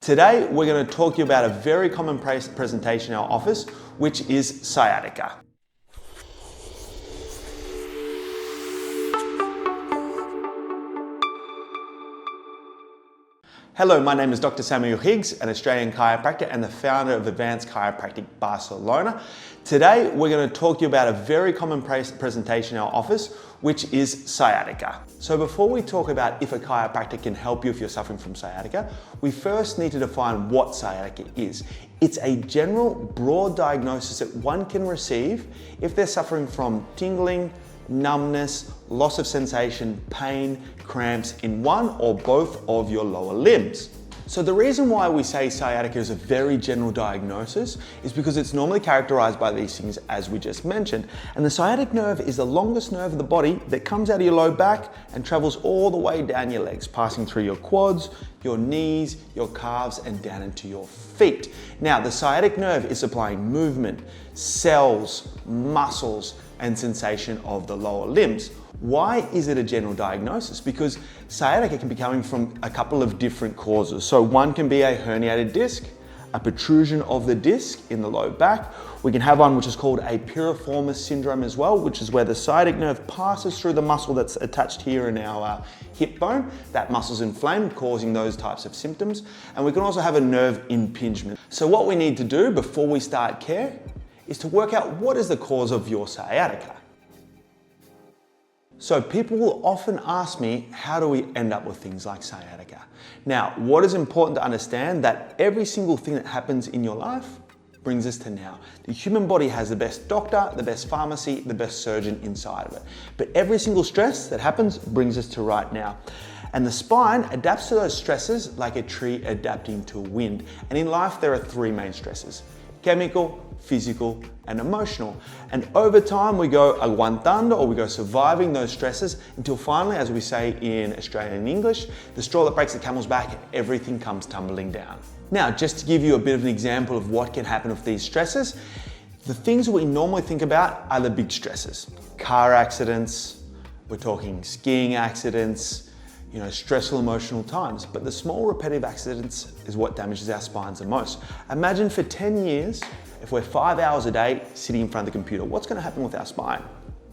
Today, we're going to talk to you about a very common presentation in our office, which is sciatica. Hello, my name is Dr. Samuel Higgs, an Australian chiropractor and the founder of Advanced Chiropractic Barcelona. Today, we're going to talk to you about a very common presentation in our office, which is sciatica. So before we talk about if a chiropractor can help you if you're suffering from sciatica, we first need to define what sciatica is. It's a general, broad diagnosis that one can receive if they're suffering from tingling, numbness, loss of sensation, pain, cramps in one or both of your lower limbs. So the reason why we say sciatica is a very general diagnosis is because it's normally characterized by these things as we just mentioned. And the sciatic nerve is the longest nerve of the body that comes out of your low back and travels all the way down your legs, passing through your quads, your knees, your calves, and down into your feet. Now, the sciatic nerve is supplying movement, cells, muscles, and sensation of the lower limbs. Why is it a general diagnosis? Because sciatica can be coming from a couple of different causes. So one can be a herniated disc, a protrusion of the disc in the low back. We can have one which is called a piriforme syndrome as well, which is where the sciatic nerve passes through the muscle that's attached here in our hip bone. That muscle's inflamed, causing those types of symptoms. And we can also have a nerve impingement. So what we need to do before we start care is to work out what is the cause of your sciatica. So people will often ask me, how do we end up with things like sciatica? Now, what is important to understand that every single thing that happens in your life brings us to now. The human body has the best doctor, the best pharmacy, the best surgeon inside of it. But every single stress that happens brings us to right now. And the spine adapts to those stresses like a tree adapting to wind. And in life, there are three main stresses: chemical, physical, and emotional. And over time, we go aguantando, or we go surviving those stresses until finally, as we say in Australian English, the straw that breaks the camel's back, everything comes tumbling down. Now, just to give you a bit of an example of what can happen with these stresses, the things we normally think about are the big stresses. Car accidents, we're talking skiing accidents, stressful emotional times. But the small repetitive accidents is what damages our spines the most. Imagine for 10 years, if we're 5 hours a day sitting in front of the computer, what's going to happen with our spine?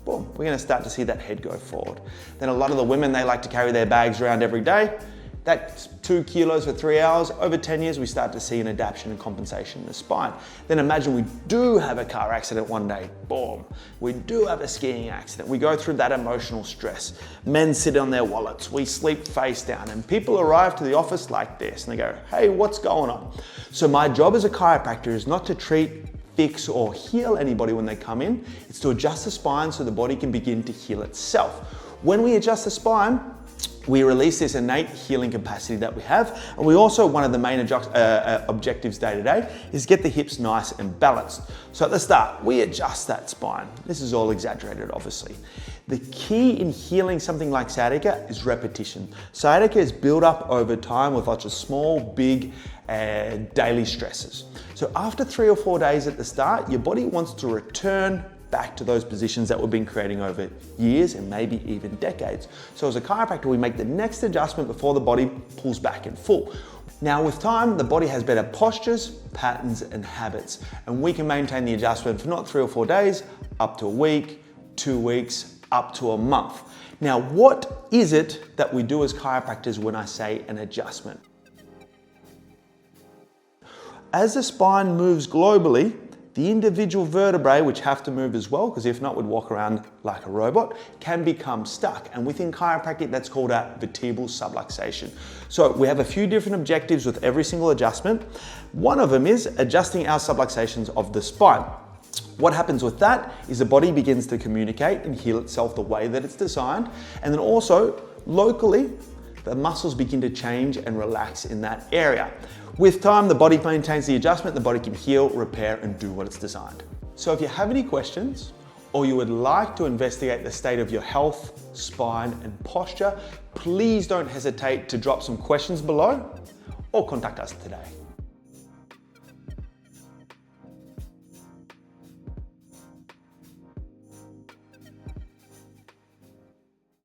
Boom, we're going to start to see that head go forward. Then a lot of the women, they like to carry their bags around every day. That's 2 kilos for 3 hours. Over 10 years, we start to see an adaptation and compensation in the spine. Then imagine we do have a car accident one day. Boom. We do have a skiing accident. We go through that emotional stress. Men sit on their wallets. We sleep face down. And people arrive to the office like this. And they go, hey, what's going on? So my job as a chiropractor is not to treat, fix, or heal anybody when they come in. It's to adjust the spine so the body can begin to heal itself. When we adjust the spine, we release this innate healing capacity that we have. And we also, one of the main objectives day to day is get the hips nice and balanced. So at the start, we adjust that spine. This is all exaggerated, obviously. The key in healing something like sciatica is repetition. Sciatica is built up over time with lots of small, big, daily stresses. So after 3 or 4 days at the start, your body wants to return back to those positions that we've been creating over years and maybe even decades. So as a chiropractor, we make the next adjustment before the body pulls back in full. Now with time, the body has better postures, patterns, and habits, and we can maintain the adjustment for not 3 or 4 days, up to a week, 2 weeks, up to a month. Now, what is it that we do as chiropractors when I say an adjustment? As the spine moves globally, the individual vertebrae, which have to move as well, because if not, we'd walk around like a robot, can become stuck. And within chiropractic, that's called a vertebral subluxation. So we have a few different objectives with every single adjustment. One of them is adjusting our subluxations of the spine. What happens with that is the body begins to communicate and heal itself the way that it's designed. And then also, locally, the muscles begin to change and relax in that area. With time, the body maintains the adjustment, the body can heal, repair, and do what it's designed. So if you have any questions, or you would like to investigate the state of your health, spine, and posture, please don't hesitate to drop some questions below, or contact us today.